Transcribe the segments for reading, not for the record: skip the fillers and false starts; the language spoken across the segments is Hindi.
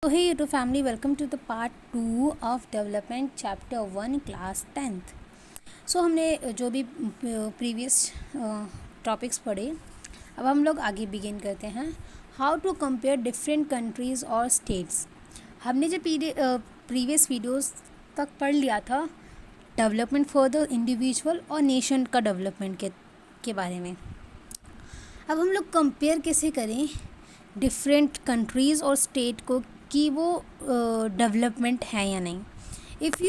So hey YouTube family, welcome to the part 2 of development chapter 1 class 10th. So हमने जो भी प्रीवियस टॉपिक्स पढ़े, अब हम लोग आगे बिगिन करते हैं. How to compare different countries और स्टेट्स. हमने जो प्रीवियस वीडियोस तक पढ़ लिया था डेवलपमेंट फॉर द इंडिविजुअल और नेशन का डेवलपमेंट के बारे में. अब हम लोग कंपेयर कैसे करें डिफरेंट कंट्रीज़ और स्टेट को कि वो डेवलपमेंट है या नहीं. If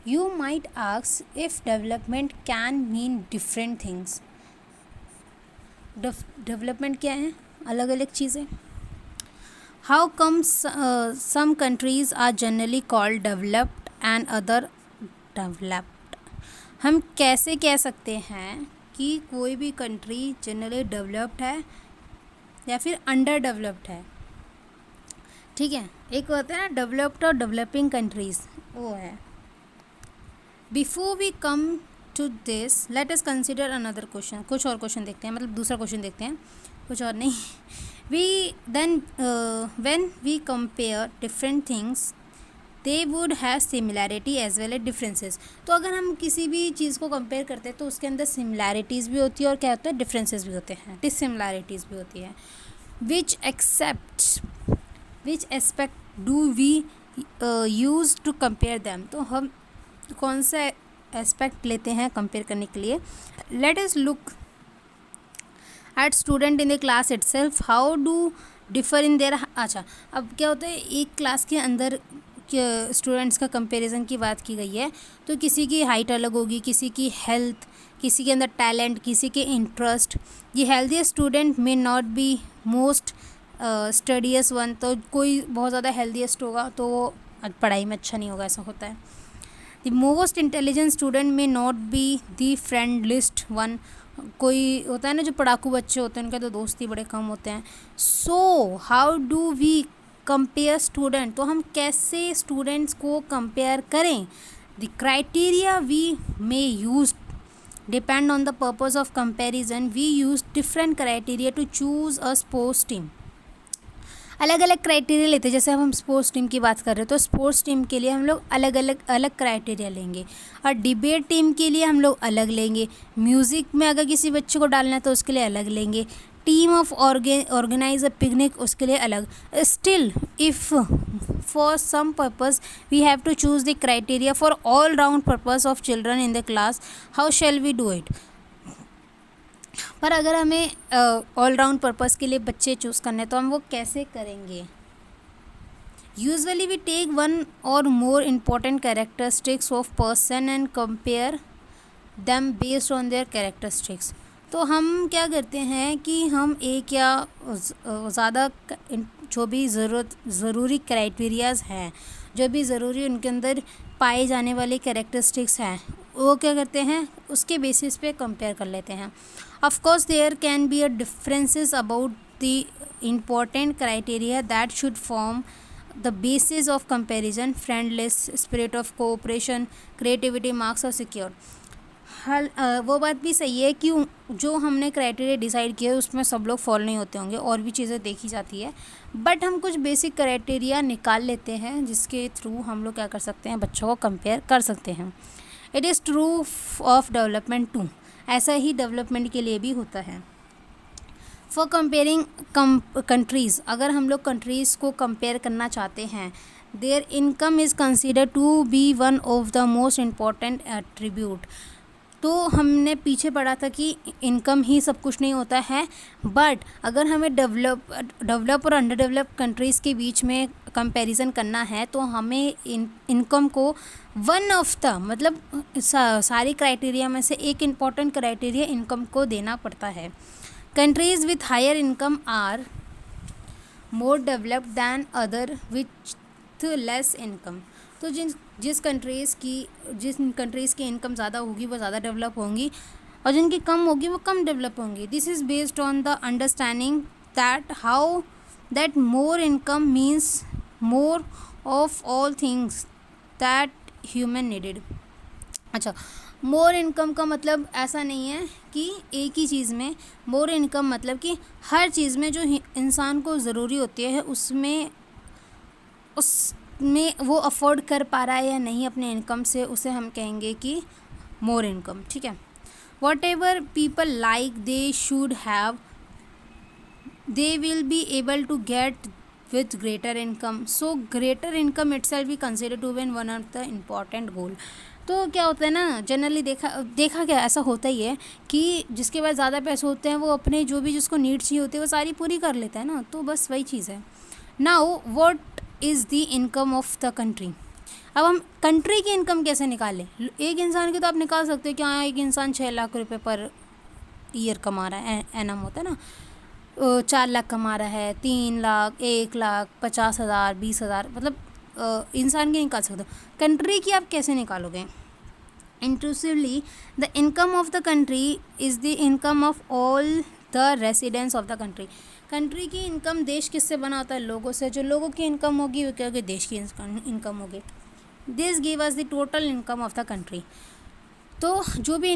you might ask if development can mean different things. Development क्या है? अलग अलग चीज़ें. How come some countries are generally called developed and other developed. हम कैसे कह सकते हैं कि कोई भी कंट्री जनरली डेवलप्ड है या फिर अंडर डेवलप्ड है. ठीक है, एक होता है ना डेवलप्ड और डेवलपिंग कंट्रीज़, वो है. Before we come to this let us consider another question. कुछ और क्वेश्चन देखते हैं, मतलब दूसरा क्वेश्चन देखते हैं, कुछ और नहीं. We then when we compare different things they would have similarity as well as differences. तो अगर हम किसी भी चीज़ को कंपेयर करते हैं तो उसके अंदर सिमिलैरिटीज़ भी होती है और क्या होता है, डिफरेंसेस भी होते हैं, डिससिमिलैरिटीज़ भी होती है. Which aspect do we use to compare them. तो हम कौन सा एस्पेक्ट लेते हैं कंपेयर करने के लिए. Let us look at student in the class itself. How do differ in their. अच्छा, अब क्या होता है, एक क्लास के अंदर स्टूडेंट्स का कंपैरिजन की बात की गई है तो किसी की हाइट अलग होगी, किसी की हेल्थ, किसी के अंदर टैलेंट, किसी के इंटरेस्ट. ये healthy student may not be most studious one. तो कोई बहुत ज़्यादा हेल्दीएस्ट होगा तो वो पढ़ाई में अच्छा नहीं होगा, ऐसा होता है. The most intelligent student may not be the friendliest one. कोई होता है ना जो पढ़ाकू बच्चे होते हैं उनके तो दोस्ती बड़े कम होते हैं. So how do we compare student. तो हम कैसे स्टूडेंट्स को कंपेयर करें. The criteria we may use depend on the purpose of comparison. We use different criteria to choose a sports team. अलग अलग क्राइटेरिया लेते हैं. जैसे अब हम स्पोर्ट्स टीम की बात कर रहे हैं तो स्पोर्ट्स टीम के लिए हम लोग अलग अलग क्राइटेरिया लेंगे और डिबेट टीम के लिए हम लोग अलग लेंगे. म्यूज़िक में अगर किसी बच्चे को डालना है तो उसके लिए अलग लेंगे. Team of organise a picnic, उसके लिए अलग. Still if for some purpose we have to choose the criteria for all round purpose of children in the class, how shall we do it. पर अगर हमें ऑल राउंड पर्पज़ के लिए बच्चे चूज़ करने तो हम वो कैसे करेंगे. यूजुअली वी टेक वन और more important characteristics of person and compare them based on their characteristics. तो हम क्या करते हैं कि हम एक या ज़्यादा जो भी ज़रूरी क्राइटेरियाज़ हैं, जो भी ज़रूरी उनके अंदर पाए जाने वाले कैरेक्टरिस्टिक्स हैं, वो क्या करते हैं उसके बेसिस पे कंपेयर कर लेते हैं. Of course there can be a differences about the important criteria that should form the basis of comparison. Friendliness, spirit of cooperation, creativity, marks और सिक्योर. वो बात भी सही है कि जो हमने क्राइटेरिया डिसाइड किया है उसमें सब लोग फॉलो नहीं होते होंगे, और भी चीज़ें देखी जाती है. बट हम कुछ बेसिक क्राइटेरिया निकाल लेते हैं जिसके थ्रू हम लोग क्या कर सकते हैं, बच्चों को कंपेयर कर सकते हैं. It is true of development too. ऐसा ही डेवलपमेंट के लिए भी होता है. फॉर कंपेयरिंग कंट्रीज़, अगर हम लोग कंट्रीज़ को कंपेयर करना चाहते हैं, their income is consider to be one of the most important attribute. तो हमने पढ़ा था कि इनकम ही सब कुछ नहीं होता है. बट अगर हमें डेवलप और अंडर डेवलप कंट्रीज़ के बीच में कंपैरिजन करना है तो हमें इनकम को वन ऑफ द, मतलब सारी क्राइटेरिया में से एक इम्पॉर्टेंट क्राइटेरिया इनकम को देना पड़ता है. Countries with higher income are more developed than other with less income. तो जिन कंट्रीज़ की इनकम ज़्यादा होगी वो ज़्यादा डेवलप होंगी और जिनकी कम होगी वो कम डेवलप होंगी. This is based on the understanding that how that more income means more of all things that human needed. अच्छा, मोर इनकम का मतलब ऐसा नहीं है कि एक ही चीज़ में, मोर इनकम मतलब कि हर चीज़ में जो इंसान को ज़रूरी होती है उसमें वो अफोर्ड कर पा रहा है या नहीं अपने इनकम से, उसे हम कहेंगे कि मोर इनकम। ठीक है। What ever people like they should have they will be able to get with greater income, so greater income itself we consider to be one of the important goal। तो क्या होता है ना, जनरली देखा क्या ऐसा होता ही है कि जिसके पास ज़्यादा पैसे होते हैं वो अपने जो भी जिसको नीड चाहिए होती है वो सारी पूरी कर लेता है ना, तो बस वही चीज़ है। Now what is the income of the country. अब हम कंट्री की इनकम कैसे निकालें। एक इंसान की तो आप निकाल सकते हो कि हाँ एक इंसान 6 लाख रुपए पर ईयर कमा रहा है, एनम होता है ना, 4 लाख कमा रहा है, 3 लाख, 1 लाख, 50,000, 20,000, मतलब इंसान की निकाल सकते हो। कंट्री की आप कैसे निकालोगे। Inclusively the income of the country is the income of all the residents of the country. Country की इनकम देश किससे बना होता है, लोगों से। जो लोगों की इनकम होगी वो क्या होगी, देश की इनकम होगी। This give us the total income of the country. तो जो भी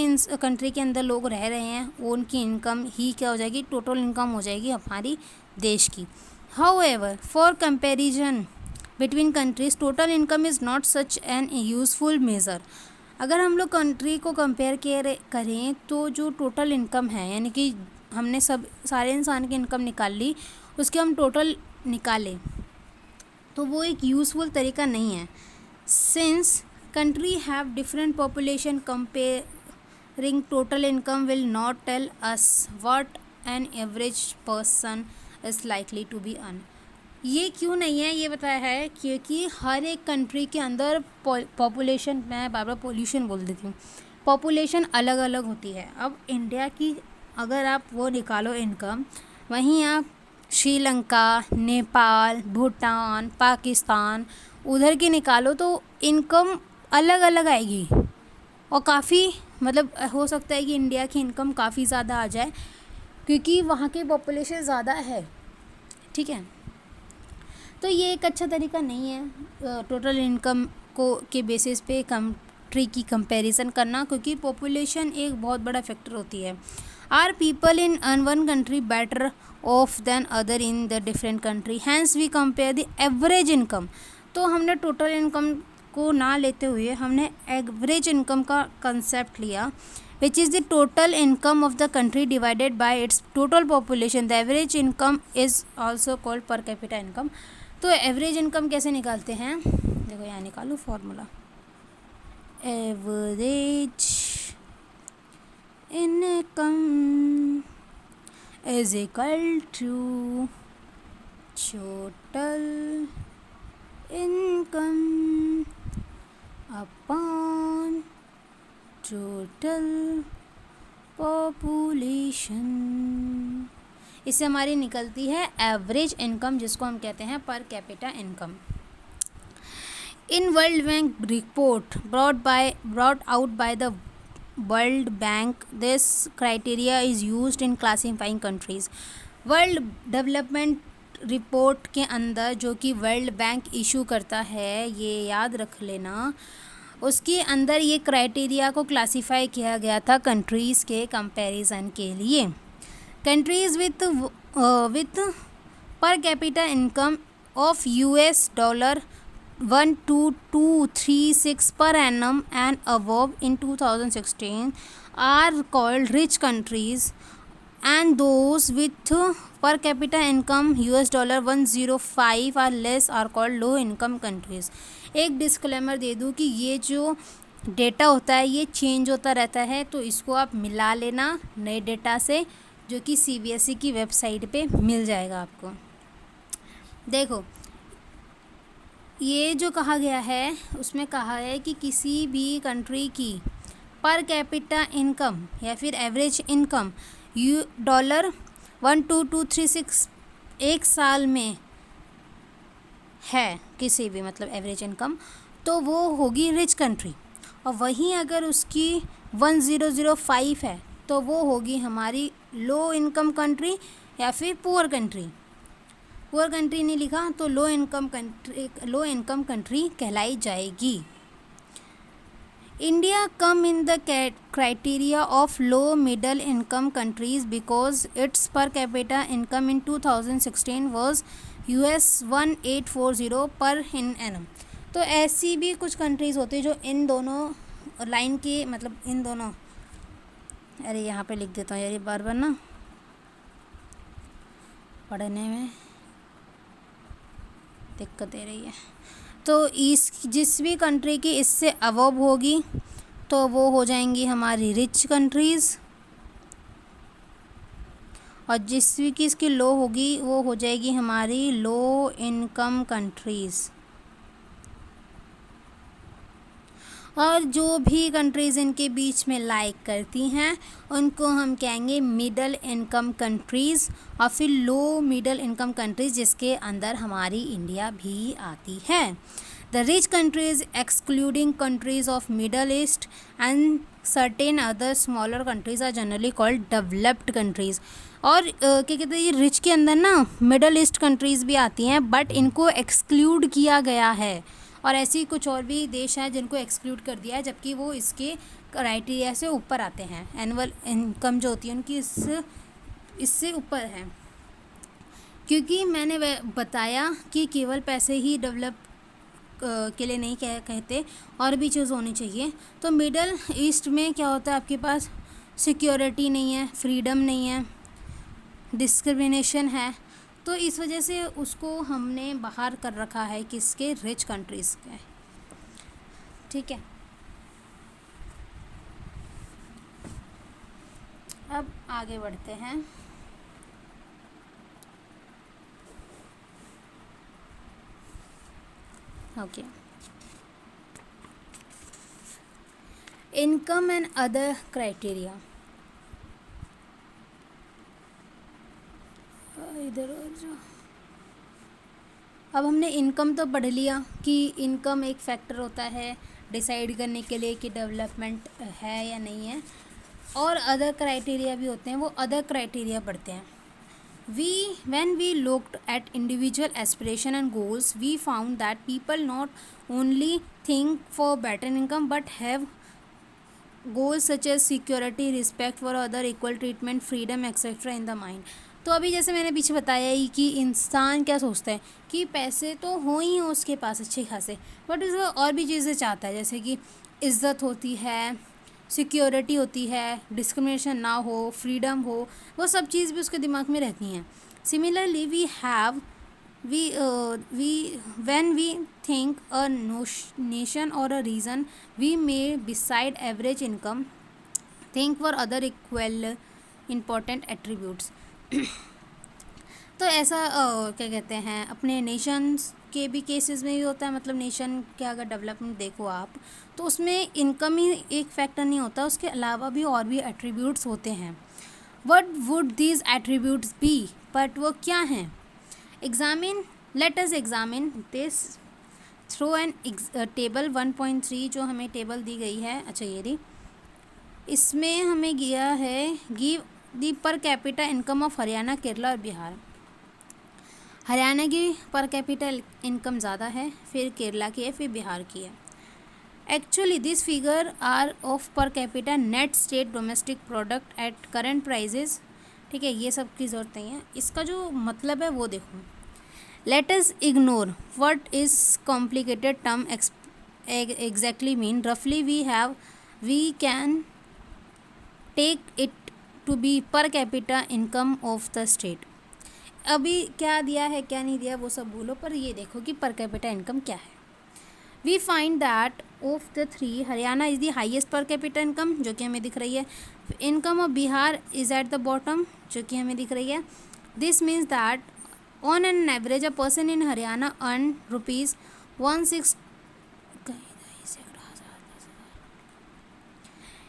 इस कंट्री के अंदर लोग रह रहे हैं उनकी इनकम ही क्या हो जाएगी, टोटल इनकम हो जाएगी हमारी देश की। However for comparison between countries total income is not such an useful measure. अगर हम लोग कंट्री को कंपेयर करें तो जो टोटल इनकम है, यानी कि हमने सारे इंसान की इनकम निकाल ली, उसके हम टोटल निकालें तो वो एक यूज़फुल तरीका नहीं है। Since country have different population, comparing total income will not tell us what an average person is likely to be earn। ये क्यों नहीं है ये बताया है क्योंकि हर एक कंट्री के अंदर पॉपुलेशन, मैं बार बार पॉल्यूशन बोल देती हूँ, पॉपुलेशन अलग अलग होती है। अब इंडिया की अगर आप वो निकालो इनकम, वहीं आप श्रीलंका, नेपाल, भूटान, पाकिस्तान उधर की निकालो तो इनकम अलग अलग आएगी और काफ़ी, मतलब हो सकता है कि इंडिया की इनकम काफ़ी ज़्यादा आ जाए क्योंकि वहाँ की पॉपुलेशन ज़्यादा है। ठीक है। तो ये एक अच्छा तरीका नहीं है टोटल इनकम के बेसिस पे कंट्री की कंपैरिजन करना, क्योंकि पॉपुलेशन एक बहुत बड़ा फैक्टर होती है। Are people in one country better off than other in the different country, hence we compare the average income. तो हमने टोटल इनकम को ना लेते हुए हमने एवरेज इनकम का कंसेप्ट लिया, which is the total income of the country divided by its total population. The average income is also called per capita income. तो एवरेज इनकम कैसे निकालते हैं, देखो यहाँ निकालो formula, average income is equal to total income upon total population. इससे हमारी निकलती है एवरेज इनकम, जिसको हम कहते हैं पर capita income. In world bank report brought out by the World Bank, this criteria is used in classifying countries। World development report के अंदर जो कि वर्ल्ड बैंक इशू करता है, ये याद रख लेना, उसके अंदर ये क्राइटेरिया को क्लासिफाई किया गया था कंट्रीज़ के कंपैरिजन के लिए। कंट्रीज़ विथ पर capita income of $12236 per annum and above in 2016 are called rich countries, and those with per capita income $105 or less are called low income countries। एक डिस्क्लेमर दे दूँ कि ये जो डेटा होता है ये चेंज होता रहता है, तो इसको आप मिला लेना नए डेटा से, जो कि CBSE की वेबसाइट पे मिल जाएगा आपको। देखो ये जो कहा गया है उसमें कहा है कि किसी भी कंट्री की पर कैपिटा इनकम या फिर एवरेज इनकम $12236 एक साल में है, किसी भी मतलब एवरेज इनकम, तो वो होगी रिच कंट्री। और वहीं अगर उसकी 1005 है तो वो होगी हमारी लो इनकम कंट्री या फिर पुअर कंट्री। पुअर कंट्री नहीं लिखा तो लो इनकम कंट्री कहलाई जाएगी। India come in the criteria of low middle income countries because its per capita income in 2016 was US 1840 per annum. तो ऐसी भी कुछ कंट्रीज़ होती है जो इन दोनों लाइन के मतलब इन दोनों, अरे यहाँ पे लिख देता हूँ यार, ये बार बार ना पढ़ने में दिक्कत दे रही है। तो इस जिस भी कंट्री की इससे अबव होगी तो वो हो जाएंगी हमारी रिच कंट्रीज़, और जिस भी की इसकी लो होगी वो हो जाएगी हमारी लो इनकम कंट्रीज़। और जो भी कंट्रीज़ इनके बीच में लाइक करती हैं उनको हम कहेंगे मिडल इनकम कंट्रीज़, और फिर लो मिडल इनकम कंट्रीज़ जिसके अंदर हमारी इंडिया भी आती है। The rich countries excluding countries of middle east and certain other smaller countries are generally called developed countries. और क्या कहते हैं, ये रिच के अंदर ना मिडल ईस्ट कंट्रीज़ भी आती हैं, बट इनको एक्सक्लूड किया गया है। और ऐसी कुछ और भी देश हैं जिनको एक्सक्लूड कर दिया है, जबकि वो इसके क्राइटेरिया से ऊपर आते हैं। एनुअल इनकम जो होती है उनकी इससे ऊपर है, क्योंकि मैंने बताया कि केवल पैसे ही डेवलप के लिए नहीं कहते, और भी चीज़ होनी चाहिए। तो मिडल ईस्ट में क्या होता है, आपके पास सिक्योरिटी नहीं है, फ्रीडम नहीं है, डिस्क्रिमिनेशन है, तो इस वजह से उसको हमने बाहर कर रखा है किसके, रिच कंट्रीज़ के। ठीक है, अब आगे बढ़ते हैं। Okay, income and other criteria. इधर और जो अब हमने इनकम तो पढ़ लिया कि इनकम एक फैक्टर होता है डिसाइड करने के लिए कि डेवलपमेंट है या नहीं है, और अदर क्राइटेरिया भी होते हैं, वो अदर क्राइटेरिया पढ़ते हैं। When we looked at individual aspiration and goals, we found that people not only think for better income but have goals such as security, respect for other, equal treatment, freedom, etc. in the mind. तो अभी जैसे मैंने पीछे बताया ही कि इंसान क्या सोचता है कि पैसे तो हो ही हो उसके पास अच्छे खासे, बट उसको और भी चीज़ें चाहता है, जैसे कि इज़्ज़त होती है, सिक्योरिटी होती है, डिस्क्रिमिनेशन ना हो, फ्रीडम हो, वो सब चीज़ भी उसके दिमाग में रहती हैं। Similarly when we think a nation or a region, we may beside average income think for other equal important attributes. तो ऐसा क्या कहते हैं, अपने नेशंस के भी केसेस में भी होता है, मतलब नेशन के अगर डेवलपमेंट देखो आप तो उसमें इनकम ही एक फैक्टर नहीं होता, उसके अलावा भी और भी एट्रीब्यूट्स होते हैं। What would these attributes be, but वो क्या हैं? Let us examine this through an table 1.3 जो हमें टेबल दी गई है। अच्छा ये रही, इसमें हमें दिया है गिव दी पर capita income of Haryana, Kerala और बिहार। हरियाणा की पर कैपिटल इनकम ज़्यादा है, फिर केरला की है, फिर बिहार की है। Actually this figure are of per capita net state domestic product at current prices. ठीक है, ये सब की ज़रूरत नहीं है, इसका जो मतलब है वो देखो। Let us ignore what is complicated term exactly mean, रफली we can take it to be per capita income of the state. अभी क्या दिया है क्या नहीं दिया वो सब भूलो, पर ये देखो कि पर कैपिटा इनकम क्या है। We find that of the three Haryana is the highest per capita income, जो कि हमें दिख रही है। Income of Bihar is at the bottom, जो कि हमें दिख रही है। This means that on an average a person in Haryana earn ₹16,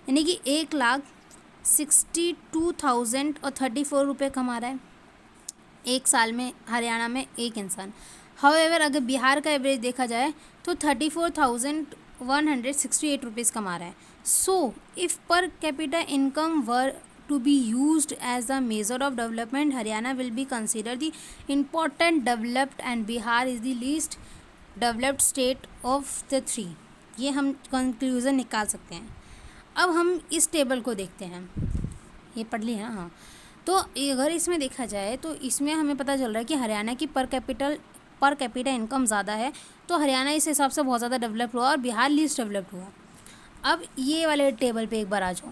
यानी कि 1,62,000 और 34 रुपये कमा रहा है एक साल में हरियाणा में एक इंसान। हाउएवर अगर बिहार का एवरेज देखा जाए तो 34,168 रुपीज़ कमा रहा है। So if per capita income were to be used as the measure of development, Haryana will be consider the important developed and Bihar is the least developed state of the three. ये हम कंक्लूज़न निकाल सकते हैं। अब हम इस टेबल को देखते हैं, ये पढ़ लिया हाँ। तो अगर इसमें देखा जाए तो इसमें हमें पता चल रहा है कि हरियाणा की पर कैपिटा इनकम ज़्यादा है, तो हरियाणा इस हिसाब से बहुत ज़्यादा डेवलप्ड हुआ और बिहार लीस्ट डेवलप्ड हुआ। अब ये वाले टेबल पे एक बार आ जाओ।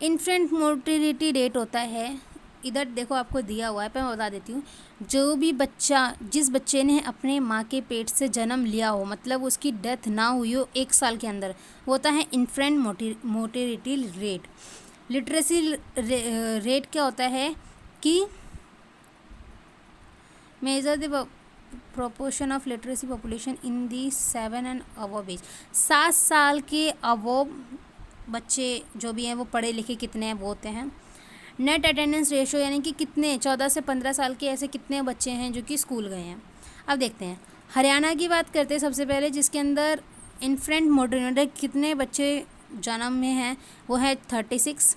इन्फेंट मोर्टिलिटी रेट होता है, इधर देखो आपको दिया हुआ है, पर मैं बता देती हूँ। जो भी बच्चा, जिस बच्चे ने अपने माँ के पेट से जन्म लिया हो, मतलब उसकी डेथ ना हुई हो 1 साल के अंदर, वो होता है infant mortality rate. Literacy rate क्या होता है कि measure the proportion of literacy population in the 7 and above age. 7 साल के अबव बच्चे जो भी हैं वो पढ़े लिखे कितने हैं वो होते हैं। नेट अटेंडेंस रेशो यानी कि कितने 14 से 15 साल के ऐसे कितने बच्चे हैं जो कि स्कूल गए हैं। अब देखते हैं हरियाणा की बात करते हैं सबसे पहले, जिसके अंदर इन्फेंट मोर्टिलिटी कितने बच्चे जन्म में हैं, वो है 36।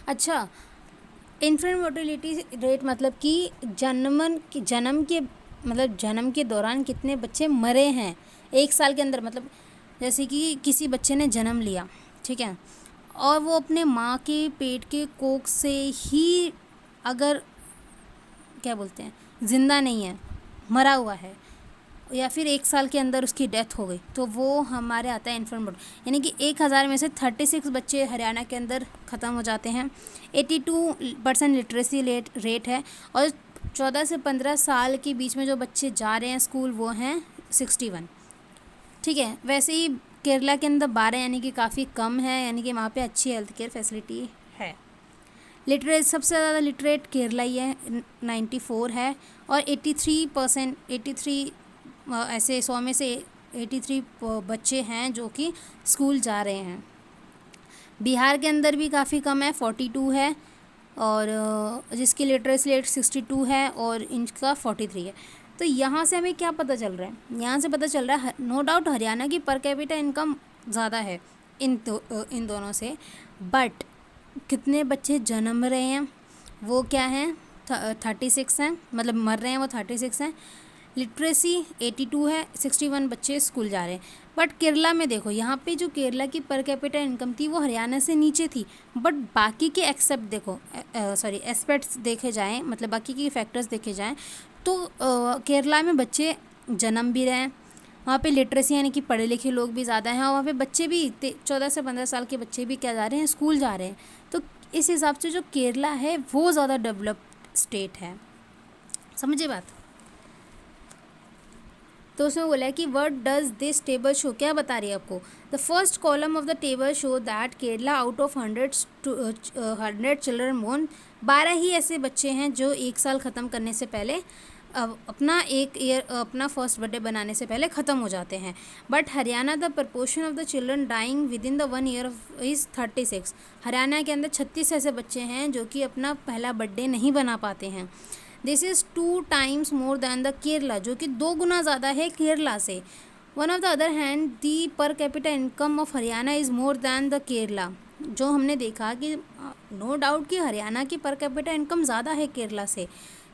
अच्छा, इन्फेंट मोर्टिलिटी रेट मतलब कि जन्म के दौरान कितने बच्चे मरे हैं 1 साल के अंदर। मतलब जैसे कि किसी बच्चे ने जन्म लिया, ठीक है, और वो अपने माँ के पेट के कोख से ही अगर क्या बोलते हैं ज़िंदा नहीं है, मरा हुआ है, या फिर 1 साल के अंदर उसकी डेथ हो गई, तो वो हमारे आता है इन्फेंट मोर्टिलिटी। यानी कि 1000 में से 36 बच्चे हरियाणा के अंदर ख़त्म हो जाते हैं। 82% लिटरेसी रेट है, और 14 से 15 साल के बीच में जो बच्चे जा रहे हैं स्कूल वो हैं 61। ठीक है, वैसे ही केरला के अंदर 12 यानी कि काफ़ी कम है, यानी कि वहाँ पे अच्छी हेल्थ केयर फैसिलिटी है। लिटरेट सबसे ज़्यादा लिटरेट केरला ही है, 94 है, और 83 ऐसे 100 में से 83 बच्चे हैं जो कि स्कूल जा रहे हैं। बिहार के अंदर भी काफ़ी कम है, 42 है, और जिसकी लिटरेसी रेट 62 है और इनका 43 है। तो यहाँ से हमें क्या पता चल रहा है, यहाँ से पता चल रहा है नो डाउट हरियाणा की पर कैपिटा इनकम ज़्यादा है इन दोनों से, बट कितने बच्चे जन्म रहे हैं वो क्या हैं 36 हैं, मतलब मर रहे हैं वो 36 हैं। लिटरेसी 82 है, 61 बच्चे स्कूल जा रहे हैं। बट केरला में देखो, यहाँ पे जो केरला की पर कैपिटा इनकम थी वो हरियाणा से नीचे थी, बट बाकी के एस्पेक्ट्स देखे जाएँ, मतलब बाकी के फैक्टर्स देखे जाएँ तो केरला में बच्चे जन्म भी रहे हैं, वहाँ पे लिटरेसी यानी कि पढ़े लिखे लोग भी ज़्यादा हैं, और वहाँ पे बच्चे भी 14 से 15 साल के बच्चे भी क्या जा रहे हैं, स्कूल जा रहे हैं। तो इस हिसाब से जो केरला है वो ज़्यादा डेवलप्ड स्टेट है। समझे बात? तो उसमें बोला है कि what does this table show, क्या बता रही है आपको। The first column of the table show that Kerala out of 100 children born, 12 ही ऐसे बच्चे हैं जो 1 साल ख़त्म करने से पहले अपना फर्स्ट बर्थडे बनाने से पहले ख़त्म हो जाते हैं। But Haryana the proportion of the children dying within the 1 year is 36। Haryana के अंदर 36 ऐसे बच्चे हैं जो कि अपना पहला बर्थडे नहीं बना पाते हैं। This is 2 times more than the Kerala, जो कि 2 गुना ज़्यादा है केरला से। One of the other hand दी पर capita income of Haryana is more than the Kerala, जो हमने देखा कि नो डाउट कि हरियाणा की पर कैपिटा इनकम ज़्यादा है केरला से।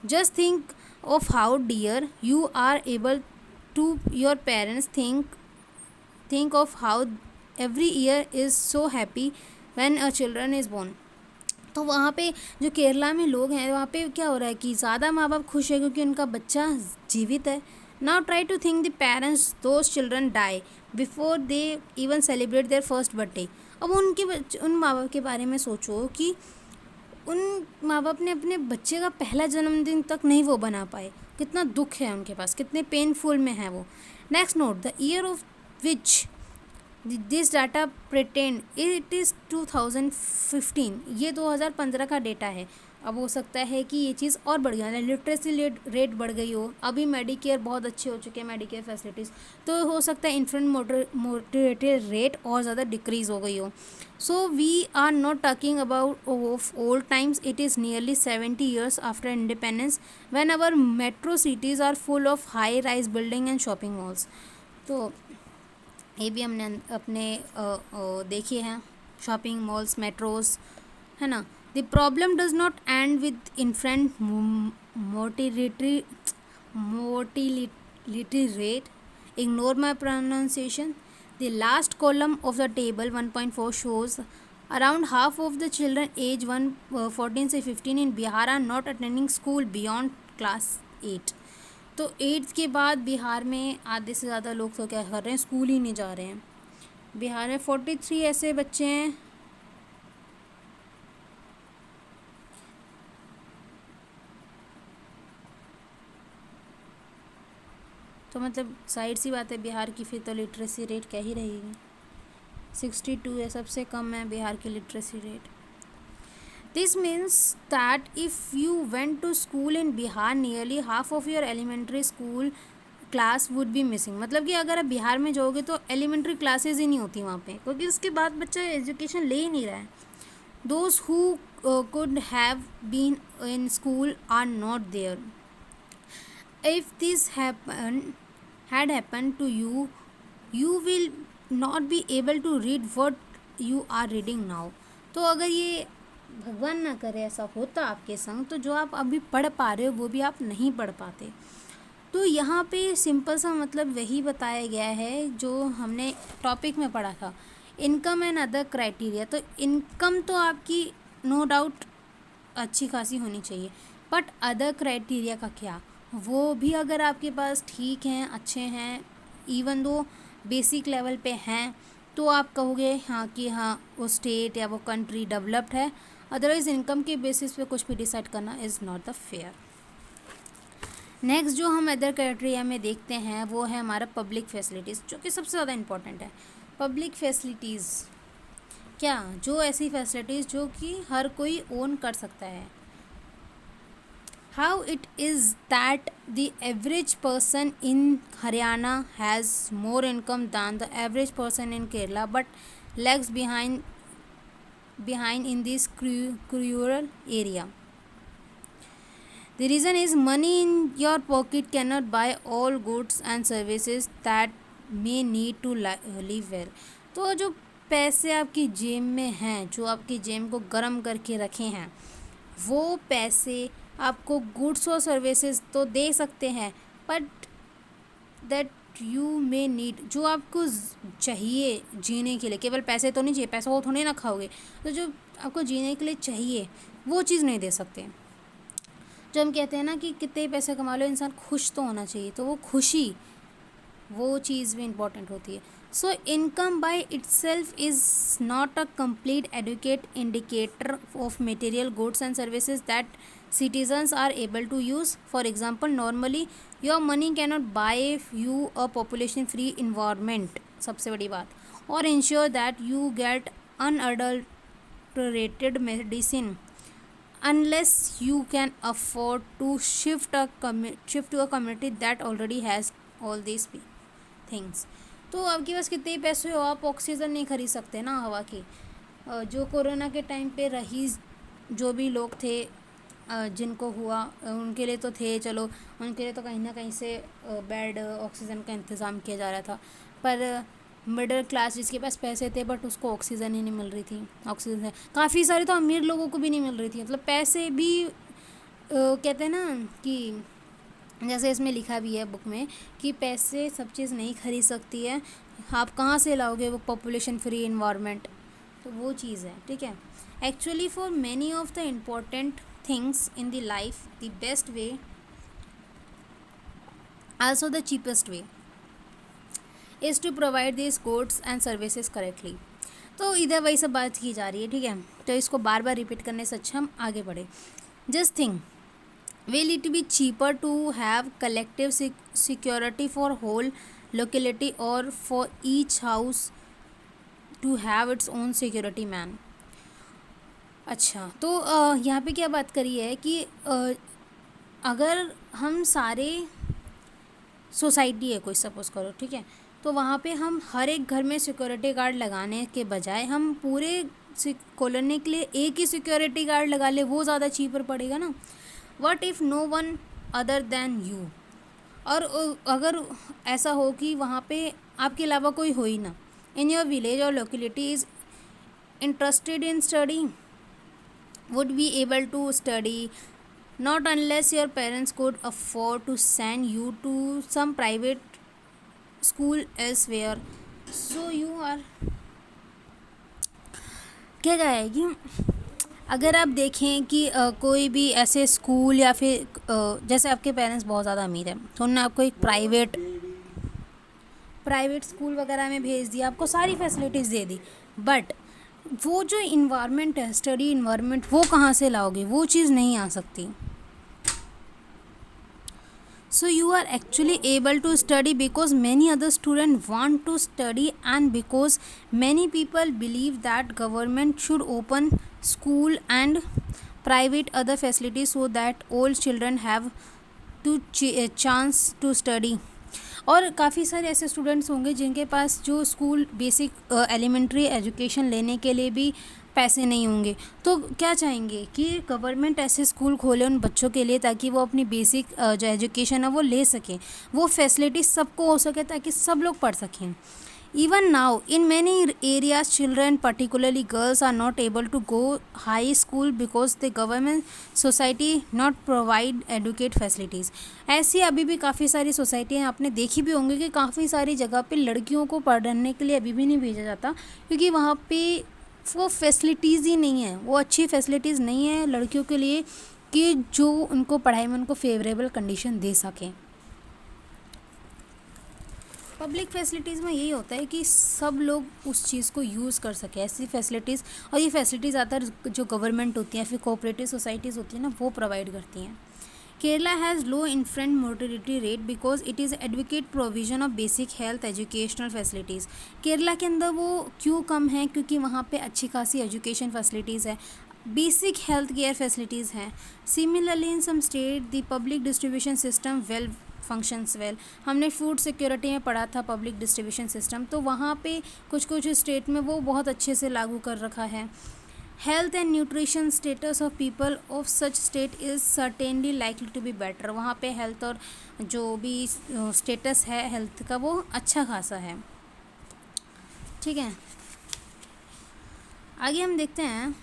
Just think of how dear you are able to your parents, think of how every year is so happy when a children is born. तो वहाँ पे जो केरला में लोग हैं वहाँ पे क्या हो रहा है कि ज़्यादा माँ बाप खुश है क्योंकि उनका बच्चा जीवित है। Now try to think the parents those children die before they even celebrate their first birthday. अब उन माँ बाप के बारे में सोचो कि उन माँ बाप ने अपने बच्चे का पहला जन्मदिन तक नहीं वो बना पाए, कितना दुख है उनके पास, कितने पेनफुल में है वो। Next note the year of which this data pretend it is 2015, ये 2015 का डेटा है। अब हो सकता है कि ये चीज़ और बढ़ गया, लिटरेसी रेट बढ़ गई हो, अभी मेडिकेयर बहुत अच्छे हो चुके हैं मेडिकेयर फैसिलिटीज़, तो हो सकता है इन्फेंट मोर्टिलिटी रेट और ज़्यादा डिक्रीज़ हो गई हो। So we are not talking about of old times, it is nearly 70 years after independence when our metro cities are full of high rise building and shopping malls. तो ये भी हमने अपने देखे हैं, शॉपिंग मॉल्स, मेट्रोज, है ना। The problem does not end with infant mortality rate, ignore my pronunciation. The last column of the table 1.4 shows around half of the children age 14 से 15 in Bihar are not attending school beyond class 8. तो 8th के बाद बिहार में आधे से ज़्यादा लोग तो क्या कर रहे हैं, स्कूल ही नहीं जा रहे हैं। बिहार में 43 ऐसे बच्चे हैं तो मतलब साइड सी बात है बिहार की, फिर तो लिटरेसी रेट क्या ही रहेगी। 62 है, सबसे कम है बिहार की literacy rate. This means that if you went to school in Bihar nearly half of your elementary school class would be missing. मतलब कि अगर आप बिहार में जाओगे तो एलिमेंट्री क्लासेज ही नहीं होती वहाँ पे, क्योंकि उसके बाद बच्चा एजुकेशन ले ही नहीं रहा है। Those who could have been in school are not there. If this had happened to you, you will not be able to read what you are reading now. तो अगर ये भगवान ना करे ऐसा होता आपके संग, तो जो आप अभी पढ़ पा रहे हो वो भी आप नहीं पढ़ पाते। तो यहाँ पे सिंपल सा मतलब वही बताया गया है जो हमने टॉपिक में पढ़ा था, इनकम एंड अदर क्राइटेरिया। तो इनकम तो आपकी नो डाउट अच्छी खासी होनी चाहिए, बट अदर क्राइटेरिया का क्या, वो भी अगर आपके पास ठीक हैं, अच्छे हैं, इवन दो बेसिक लेवल पे हैं, तो आप कहोगे हाँ कि हाँ वो स्टेट या वो कंट्री डेवलप्ड है। अदरवाइज़ इनकम के बेसिस पे कुछ भी डिसाइड करना is not the fair. Next जो हम अदर क्राइटेरिया में देखते हैं वो है हमारा पब्लिक फैसिलिटीज़, जो कि सबसे ज़्यादा इम्पोर्टेंट है। पब्लिक फैसिलिटीज़ क्या, जो ऐसी फैसिलिटीज़ जो कि हर कोई ओन कर सकता है। How it is that the average person in Haryana has more income than the average person in Kerala but lags behind in this rural area. The reason is money in your pocket cannot buy all goods and services that may need to live well. तो जो पैसे आपकी जेब में हैं, जो आपकी जेब को गर्म करके रखे हैं, वो पैसे आपको गुड्स और सर्विसेज तो दे सकते हैं, but that you may need, जो आपको चाहिए जीने के लिए, केवल पैसे तो नहीं चाहिए, पैसा वो थोड़े ना खाओगे, तो जो आपको जीने के लिए चाहिए वो चीज़ नहीं दे सकते। जो हम कहते हैं ना कि कितने पैसे कमा लो, इंसान खुश तो होना चाहिए, तो वो खुशी, वो चीज़ भी इम्पॉर्टेंट होती है। So income by itself is not a complete adequate indicator of material goods and services that citizens are able to use. For example, normally your money cannot buy you a population free environment, सबसे बड़ी बात, or ensure that you get unadulterated medicine unless you can afford to shift to a community that already has all these things. तो आपके पास कितने पैसे हो, आप ऑक्सीजन नहीं खरीद सकते ना हवा की। जो कोरोना के टाइम पे रईस जो भी लोग थे जिनको हुआ, उनके लिए तो थे, चलो उनके लिए तो कहीं ना कहीं से बेड ऑक्सीजन का इंतज़ाम किया जा रहा था, पर मिडिल क्लास जिसके पास पैसे थे बट उसको ऑक्सीजन ही नहीं मिल रही थी। ऑक्सीजन है काफ़ी सारे तो अमीर लोगों को भी नहीं मिल रही थी। मतलब पैसे भी कहते हैं ना कि जैसे इसमें लिखा भी है बुक में कि पैसे सब चीज़ नहीं खरीद सकती है, आप कहाँ से लाओगे वो पॉपुलेशन फ्री इन्वायरमेंट, तो वो चीज़ है, ठीक है। Actually for many of the important things in the life, the best way, also the cheapest way, is to provide these goods and services correctly. तो इधर वही सब बात की जा रही है, ठीक है। तो इसको बार बार रिपीट करने से अच्छा हम आगे बढ़े। Just think, will it be cheaper to have collective security for whole locality or for each house to have its own security man? अच्छा, तो यहाँ पे क्या बात करी है कि अगर हम सारे सोसाइटी है कोई, सपोज़ करो, ठीक है, तो वहाँ पे हम हर एक घर में सिक्योरिटी गार्ड लगाने के बजाय हम पूरे कॉलोनी के लिए एक ही सिक्योरिटी गार्ड लगा ले, वो ज़्यादा चीपर पड़ेगा ना। What if no one other than you, और अगर ऐसा हो कि वहाँ पे आपके अलावा कोई हो ही ना, इन योर विलेज और locality is interested in study would be able to study, not unless your parents could afford to send you to some private school elsewhere. So you are क्या कहेगी, अगर आप देखें कि कोई भी ऐसे स्कूल या फिर जैसे आपके पेरेंट्स बहुत ज़्यादा अमीर है तो उन्होंने आपको एक प्राइवेट स्कूल वगैरह में भेज दिया, आपको सारी फैसिलिटीज़ दे दी, बट वो जो इन्वायरमेंट है, स्टडी इन्वायरमेंट, वो कहाँ से लाओगे, वो चीज़ नहीं आ सकती. So you are actually able to study because many other students want to study and because many people believe that government should open school and private other facilities so that all children have to chance to study. और काफ़ी सारे ऐसे स्टूडेंट्स होंगे जिनके पास जो स्कूल बेसिक एलिमेंट्री एजुकेशन लेने के लिए भी पैसे नहीं होंगे, तो क्या चाहेंगे कि गवर्नमेंट ऐसे स्कूल खोले उन बच्चों के लिए ताकि वो अपनी बेसिक जो एजुकेशन है वो ले सकें, वो फैसिलिटी सबको हो सके ताकि सब लोग पढ़ सकें. Even now, in many areas, children, particularly girls, are not able to go high school because the government society not provide educate facilities. ऐसी अभी भी काफ़ी सारी सोसाइटियाँ आपने देखी भी होंगी कि काफ़ी सारी जगह पे लड़कियों को पढ़ने के लिए अभी भी नहीं भेजा जाता क्योंकि वहाँ पे वो फैसिलिटीज़ ही नहीं है, वो अच्छी फैसिलिटीज़ नहीं है लड़कियों के लिए कि जो उनको पढ़ाई में उनको फेवरेबल कंडीशन दे सकें. पब्लिक फैसिलिटीज़ में यही होता है कि सब लोग उस चीज़ को यूज़ कर सके, ऐसी फैसिलिटीज़, और ये फैसिलिटीज़ ज़्यादातर जो गवर्नमेंट होती हैं फिर कोऑपरेटिव सोसाइटीज़ होती हैं ना वो प्रोवाइड करती हैं. Kerala has low infant mortality rate because it is advocate provision of basic health educational facilities. Kerala के अंदर वो क्यों कम है, क्योंकि वहाँ पे अच्छी खासी एजुकेशन फैसिलिटीज़ है, बेसिक हेल्थ केयर फैसिलिटीज़ हैं. Similarly in some state the public distribution system well functions well. हमने फूड सिक्योरिटी में पढ़ा था पब्लिक डिस्ट्रीब्यूशन सिस्टम, तो वहाँ पे कुछ स्टेट में वो बहुत अच्छे से लागू कर रखा है. Health and nutrition status of people of such state is certainly likely to be better. वहाँ पे हेल्थ और जो भी स्टेटस है हेल्थ का वो अच्छा खासा है. ठीक है, आगे हम देखते हैं.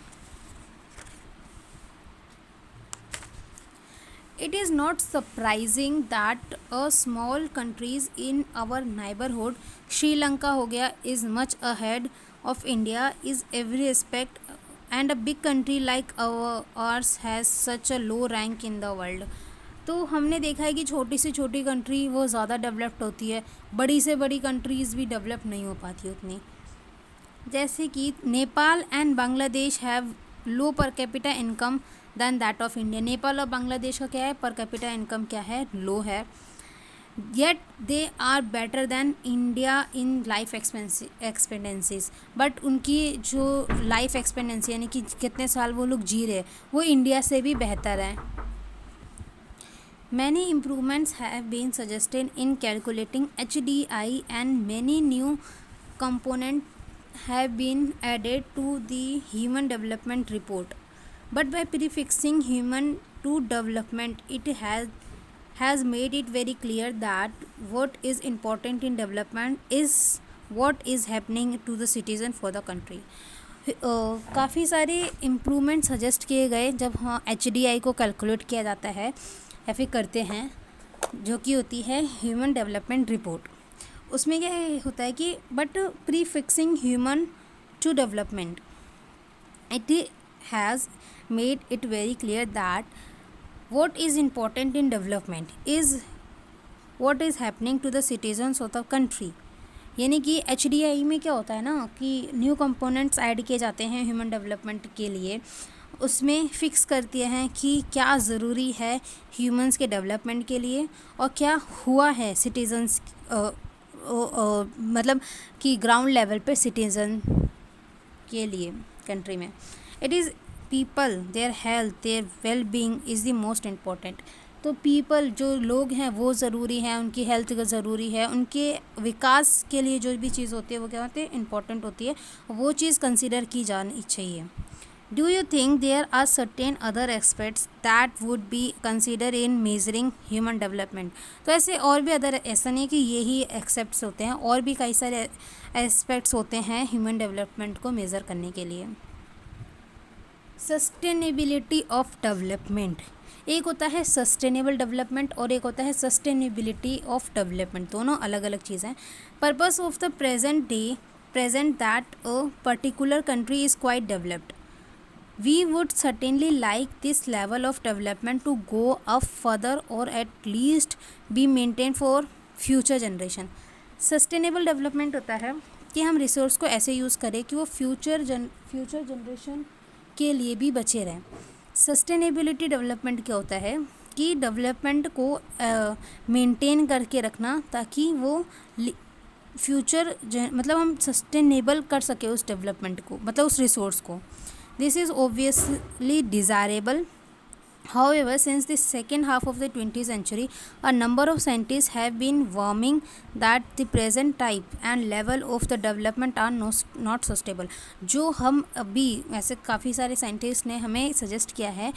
It is not surprising that a small countries in our neighborhood, Sri Lanka हो गया, is much ahead of India is every respect, and a big country like ours has such a low rank in the world. तो हमने देखा है कि छोटी से छोटी कंट्री वो ज़्यादा डेवलप्ड होती है, बड़ी से बड़ी कंट्रीज़ भी डेवलप नहीं हो पाती उतनी. जैसे कि Nepal and Bangladesh have low per capita income than that of India. Nepal और बांग्लादेश का क्या है, पर कैपिटा इनकम क्या है, लो है. Yet they are better than India in life expectancies. But उनकी जो लाइफ एक्सपेंडेंसी यानी कि कितने साल वो लोग जी रहे वो इंडिया से भी बेहतर है. Many improvements have been suggested in calculating HDI and many new components have been added to the Human Development Report. But by prefixing human to development, it has made it very clear that what is important in development is what is happening to the citizen for the country. काफ़ी सारे इम्प्रूवमेंट सजेस्ट किए गए जब HDI को कैलकुलेट किया जाता है या फिर करते हैं, जो कि होती है ह्यूमन डेवलपमेंट रिपोर्ट. उसमें क्या होता है कि but prefixing human to development, it has made it very clear that what is important in development is what is happening to the citizens of the country. यानी कि HDI में क्या होता है ना कि न्यू कंपोनेंट्स ऐड किए जाते हैं ह्यूमन डेवलपमेंट के लिए, उसमें फ़िक्स करती हैं कि क्या ज़रूरी है ह्यूमंस के डेवलपमेंट के लिए और क्या हुआ है सिटीजन्स मतलब कि ग्राउंड लेवल पे सिटीज़न के लिए कंट्री में. It is people, their health, their well being is the most important. तो पीपल जो लोग हैं वो ज़रूरी हैं, उनकी हेल्थ का ज़रूरी है, उनके विकास के लिए जो भी चीज़ होती है वो क्या होती है, इम्पॉर्टेंट होती है, वो चीज़ कंसिडर की जानी चाहिए. Do you think there are certain other aspects that would be consider in measuring human development? तो ऐसे और भी अदर, ऐसा नहीं कि यही एक्सेप्ट्स होते हैं, और भी कई सारे एस्पेक्ट्स होते हैं ह्यूमन डेवलपमेंट को मेज़र करने के लिए। सस्टेनेबिलिटी ऑफ डेवलपमेंट, एक होता है सस्टेनेबल डेवलपमेंट और एक होता है सस्टेनेबिलिटी ऑफ डेवलपमेंट, दोनों अलग अलग चीज़ें हैं। Purpose of the present that a particular country is quite developed, we would certainly like this level of development to go up further or at least be maintained for future generation। Sustainable development होता है कि हम रिसोर्स को ऐसे यूज़ करें कि वो फ्यूचर जनरेशन के लिए भी बचे रहें। सस्टेनेबिलिटी डेवलपमेंट क्या होता है कि डेवलपमेंट को मेंटेन करके रखना ताकि वो फ्यूचर मतलब हम सस्टेनेबल कर सके उस डेवलपमेंट को, मतलब उस रिसोर्स को। This is obviously desirable. However, since the second half of the 20th century, a number of scientists have been warning that the present type and level of the development are not sustainable। जो हम अभी ऐसे काफ़ी सारे साइंटिस्ट ने हमें सजेस्ट किया है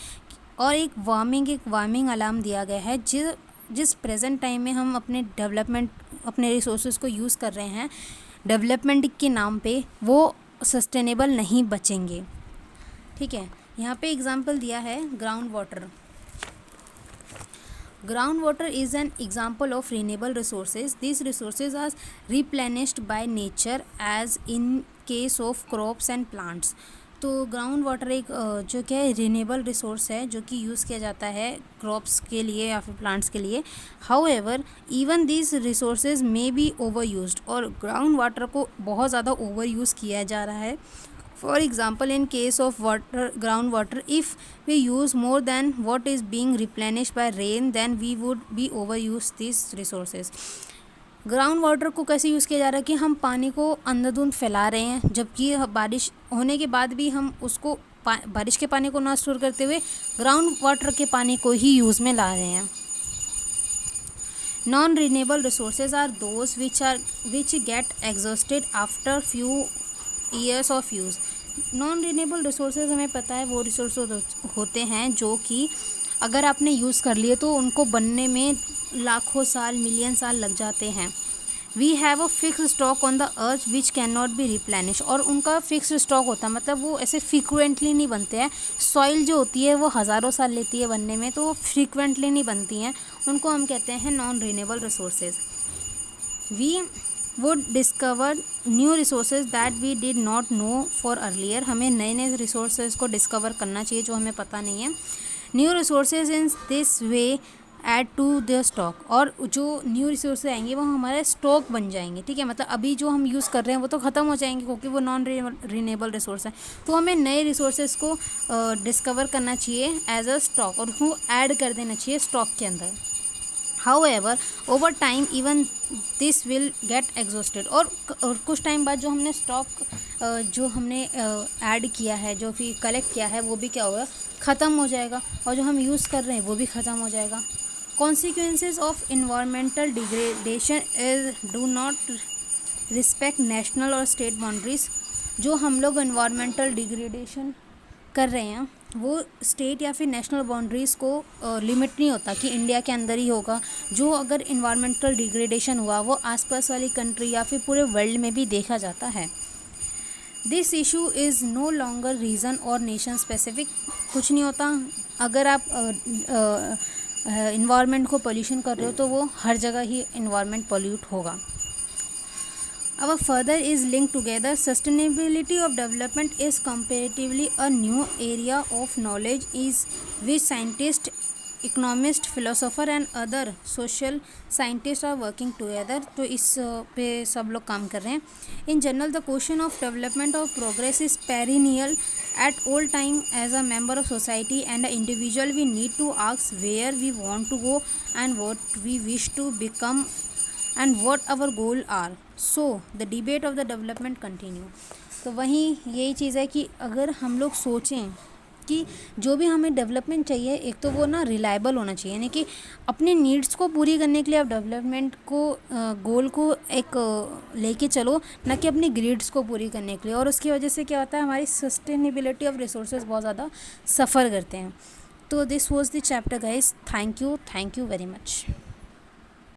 और एक वार्मिंग अलार्म दिया गया है जिस प्रेजेंट टाइम में हम अपने डेवलपमेंट, अपने रिसोर्सेज को यूज़ कर रहे हैं डेवलपमेंट के नाम पे, वो सस्टेनेबल नहीं बचेंगे। ठीक है, यहाँ पे एग्जाम्पल दिया है ground water. Ground water is an example of renewable resources. This resources are replenished by nature as in case of crops and plants. तो ग्राउंड वाटर एक जो क्या है रिन्यूएबल रिसोर्स है जो कि यूज़ किया जाता है क्रॉप्स के लिए या फिर प्लांट्स के लिए। However even this resources may be over used, और ग्राउंड वाटर को बहुत ज़्यादा ओवर यूज़ किया जा रहा है। For example, in case of groundwater, if we use more than what is being replenished by rain, then we would be overuse these resources। Ground water को कैसे यूज़ किया जा रहा है कि हम पानी को अंधाधुंध फैला रहे हैं, जबकि बारिश होने के बाद भी हम उसको बारिश के पानी को ना स्टोर करते हुए ग्राउंड वाटर के पानी को ही यूज़ में ला रहे हैं। Non renewable resources are those which get exhausted after few years of use. Non renewable resources हमें पता है वो रिसोर्स होते हैं जो कि अगर आपने यूज़ कर लिए तो उनको बनने में लाखों साल, मिलियन साल लग जाते हैं। We have a fix stock on the earth which can not be replenish, और उनका फिक्स स्टॉक होता है, मतलब वो ऐसे फ्रीक्वेंटली नहीं बनते हैं। सॉइल जो होती है वो हज़ारों साल लेती है बनने में, तो वो फ्रीक्वेंटली नहीं बनती हैं, उनको हम कहते हैं non renewable resources. We would discover new resources that we did not know for earlier। हमें नए नए रिसोर्सेज को डिस्कवर करना चाहिए जो हमें पता नहीं है। New resources in this way add to the stock, और जो न्यू रिसोर्सेज आएंगे वो हमारे स्टॉक बन जाएंगे। ठीक है, मतलब अभी जो हम यूज़ कर रहे हैं वो तो ख़त्म हो जाएंगे क्योंकि वो नॉन रिन्यूएबल रिसोर्स है, तो हमें नए रिसोर्सेज को डिस्कवर करना चाहिए एज अ स्टॉक, और उसको ऐड कर देना चाहिए स्टॉक के अंदर। However, over time even this will get exhausted, और कुछ टाइम बाद जो हमने स्टॉक जो हमने ऐड किया है, जो भी कलेक्ट किया है, वो भी क्या होगा, ख़त्म हो जाएगा, और जो हम यूज़ कर रहे हैं वो भी ख़त्म हो जाएगा। Consequences of environmental degradation is do not respect national और state boundaries। जो हम लोग environmental degradation कर रहे हैं वो स्टेट या फिर नेशनल बाउंड्रीज़ को लिमिट नहीं होता कि इंडिया के अंदर ही होगा। जो अगर इन्वायरमेंटल डिग्रेडेशन हुआ वो आसपास वाली कंट्री या फिर पूरे वर्ल्ड में भी देखा जाता है। This issue is no longer region और नेशन स्पेसिफिक। कुछ नहीं होता, अगर आप इन्वायरमेंट को पोल्यूशन कर रहे हो तो वो हर जगह ही इन्वायरमेंट पोल्यूट होगा। Our further is linked together. Sustainability of development is comparatively a new area of knowledge is which scientists, economists, philosophers and other social scientists are working together। तो इस पे सब लोग काम कर रहे हैं। In general, the question of development or progress is perennial at all time। As a member of society and an individual, we need to ask where we want to go and what we wish to become and what our goal are। So the debate of the development continue। तो वहीं यही चीज़ है कि अगर हम लोग सोचें कि जो भी हमें डेवलपमेंट चाहिए, एक तो वो ना रिलायबल होना चाहिए, यानी कि अपने नीड्स को पूरी करने के लिए आप डेवलपमेंट को गोल को एक लेके चलो, ना कि अपनी ग्रिड्स को पूरी करने के लिए। और उसकी वजह से क्या होता है, हमारी सस्टेनेबिलिटी ऑफ रिसोर्सेज बहुत ज़्यादा सफ़र करते हैं। तो this was the chapter guys, thank you very much.